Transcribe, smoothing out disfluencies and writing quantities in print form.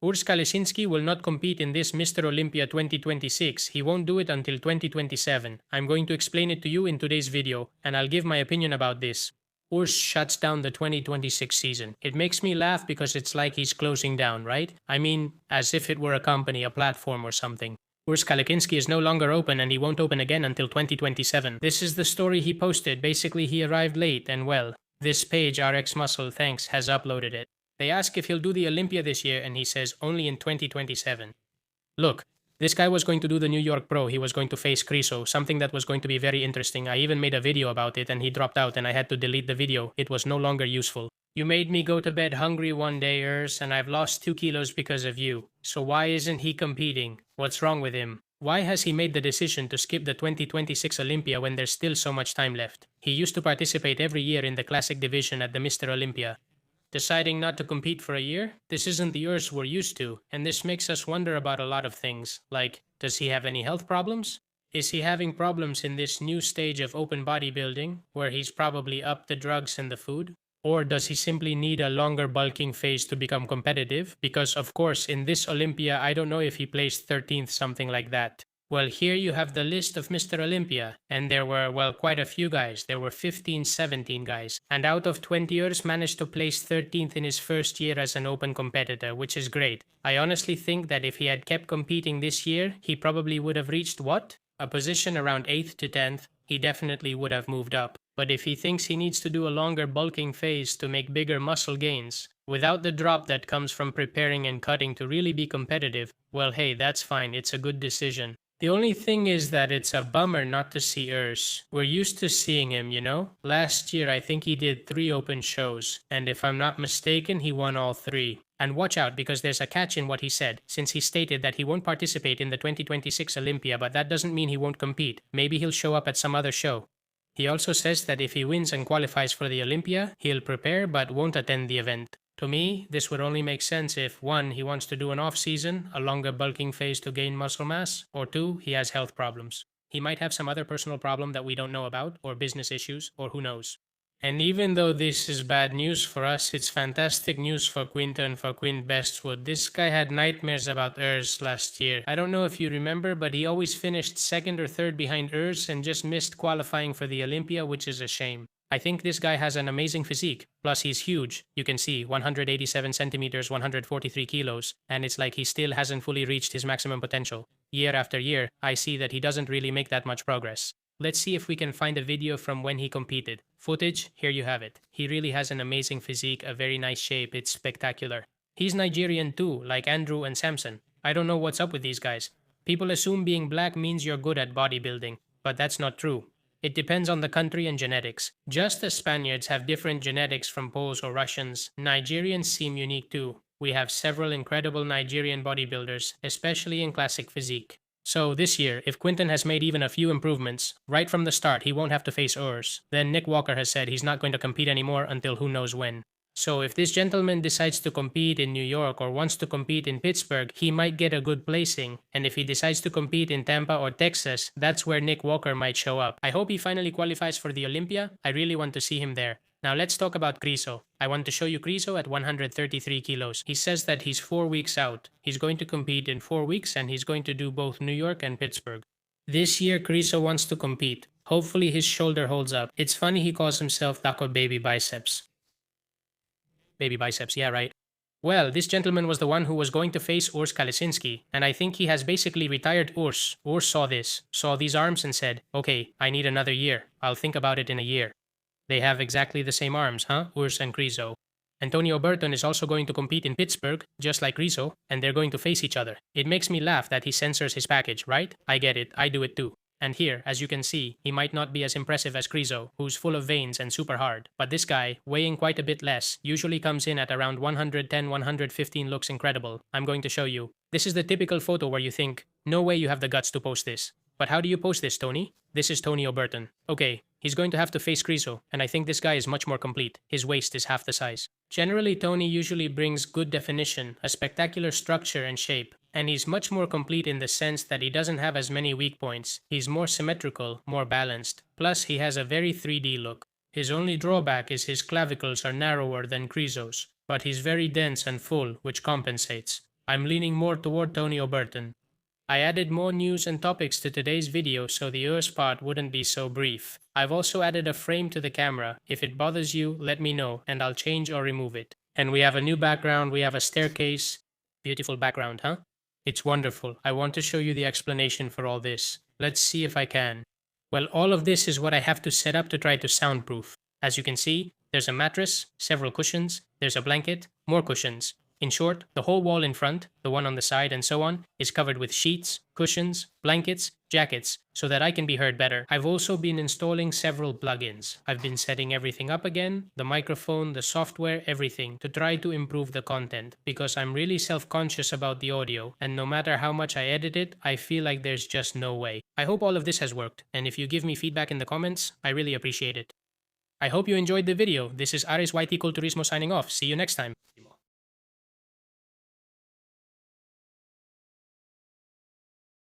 Urs Kalecinski will not compete in this Mr. Olympia 2026. He won't do it until 2027. I'm going to explain it to you in today's video, and I'll give my opinion about this. Urs shuts down the 2026 season. It makes me laugh because it's like he's closing down, right? I mean, as if it were a company, a platform or something. Urs Kalecinski is no longer open and he won't open again until 2027. This is the story he posted. Basically, he arrived late and well, this page, RX Muscle, thanks, has uploaded it. They ask if he'll do the Olympia this year and he says only in 2027. Look, this guy was going to do the New York Pro. He was going to face Krizo, something that was going to be very interesting. I even made a video about it and he dropped out and I had to delete the video. It was no longer useful. You made me go to bed hungry one day, Urs, and I've lost 2 kilos because of you. So why isn't he competing? What's wrong with him? Why has he made the decision to skip the 2026 Olympia when there's still so much time left? He used to participate every year in the classic division at the Mr. Olympia. Deciding not to compete for a year? This isn't the Urs we're used to, and this makes us wonder about a lot of things, like, does he have any health problems? Is he having problems in this new stage of open bodybuilding, where he's probably upped the drugs and the food? Or does he simply need a longer bulking phase to become competitive? Because of course, in this Olympia, I don't know if he placed 13th, something like that. Well, here you have the list of Mr. Olympia, and there were, well, quite a few guys. There were 15, 17 guys. And out of 20 years, managed to place 13th in his first year as an open competitor, which is great. I honestly think that if he had kept competing this year, he probably would have reached what? A position around 8th to 10th. He definitely would have moved up. But if he thinks he needs to do a longer bulking phase to make bigger muscle gains, without the drop that comes from preparing and cutting to really be competitive, well, hey, that's fine. It's a good decision. The only thing is that it's a bummer not to see Urs. We're used to seeing him, you know? Last year, I think he did 3 open shows, and if I'm not mistaken, he won all 3. And watch out, because there's a catch in what he said, since he stated that he won't participate in the 2026 Olympia, but that doesn't mean he won't compete. Maybe he'll show up at some other show. He also says that if he wins and qualifies for the Olympia, he'll prepare but won't attend the event. To me, this would only make sense if 1. He wants to do an off-season, a longer bulking phase to gain muscle mass, or 2. He has health problems. He might have some other personal problem that we don't know about, or business issues, or who knows. And even though this is bad news for us, it's fantastic news for Quinton, for Bestwood. This guy had nightmares about Urs last year. I don't know if you remember, but he always finished 2nd or 3rd behind Urs and just missed qualifying for the Olympia, which is a shame. I think this guy has an amazing physique, plus he's huge. You can see 187 centimeters, 143 kilos, and it's like he still hasn't fully reached his maximum potential. Year after year, I see that he doesn't really make that much progress. Let's see if we can find a video from when he competed. Footage, here you have it. He really has an amazing physique, a very nice shape, it's spectacular. He's Nigerian too, like Andrew and Samson. I don't know what's up with these guys. People assume being black means you're good at bodybuilding, but that's not true. It depends on the country and genetics. Just as Spaniards have different genetics from Poles or Russians, Nigerians seem unique too. We have several incredible Nigerian bodybuilders, especially in classic physique. So this year, if Quinton has made even a few improvements, right from the start he won't have to face Urs. Then Nick Walker has said he's not going to compete anymore until who knows when. So if this gentleman decides to compete in New York or wants to compete in Pittsburgh, he might get a good placing. And if he decides to compete in Tampa or Texas, that's where Nick Walker might show up. I hope he finally qualifies for the Olympia. I really want to see him there. Now let's talk about Krizo. I want to show you Krizo at 133 kilos. He says that he's 4 weeks out. He's going to compete in 4 weeks and he's going to do both New York and Pittsburgh. This year Krizo wants to compete. Hopefully his shoulder holds up. It's funny he calls himself Taco Baby Biceps. Baby biceps, yeah, right. Well, this gentleman was the one who was going to face Urs Kalecinski, and I think he has basically retired Urs. Urs saw this, saw these arms and said, okay, I need another year. I'll think about it in a year. They have exactly the same arms, huh? Urs and Krizo. Tonio Burton is also going to compete in Pittsburgh, just like Krizo, and they're going to face each other. It makes me laugh that he censors his package, right? I get it, I do it too. And here, as you can see, he might not be as impressive as Krizo, who's full of veins and super hard. But this guy, weighing quite a bit less, usually comes in at around 110, 115, looks incredible. I'm going to show you. This is the typical photo where you think, no way you have the guts to post this. But how do you post this, Tony? This is Tonio Burton. Okay, he's going to have to face Krizo, and I think this guy is much more complete. His waist is half the size. Generally, Tony usually brings good definition, a spectacular structure and shape. And he's much more complete in the sense that he doesn't have as many weak points. He's more symmetrical, more balanced. Plus, he has a very 3D look. His only drawback is his clavicles are narrower than Krizo's, but he's very dense and full, which compensates. I'm leaning more toward Tonio Burton. I added more news and topics to today's video so the URS part wouldn't be so brief. I've also added a frame to the camera. If it bothers you, let me know and I'll change or remove it. And we have a new background, we have a staircase. Beautiful background, huh? It's wonderful. I want to show you the explanation for all this. Let's see if I can. Well, all of this is what I have to set up to try to soundproof. As you can see, there's a mattress, several cushions, there's a blanket, more cushions. In short, the whole wall in front, the one on the side and so on, is covered with sheets, cushions, blankets, jackets, so that I can be heard better. I've also been installing several plugins. I've been setting everything up again, the microphone, the software, everything, to try to improve the content, because I'm really self-conscious about the audio, and no matter how much I edit it, I feel like there's just no way. I hope all of this has worked, and if you give me feedback in the comments, I really appreciate it. I hope you enjoyed the video. This is Ares YT Culturismo signing off. See you next time.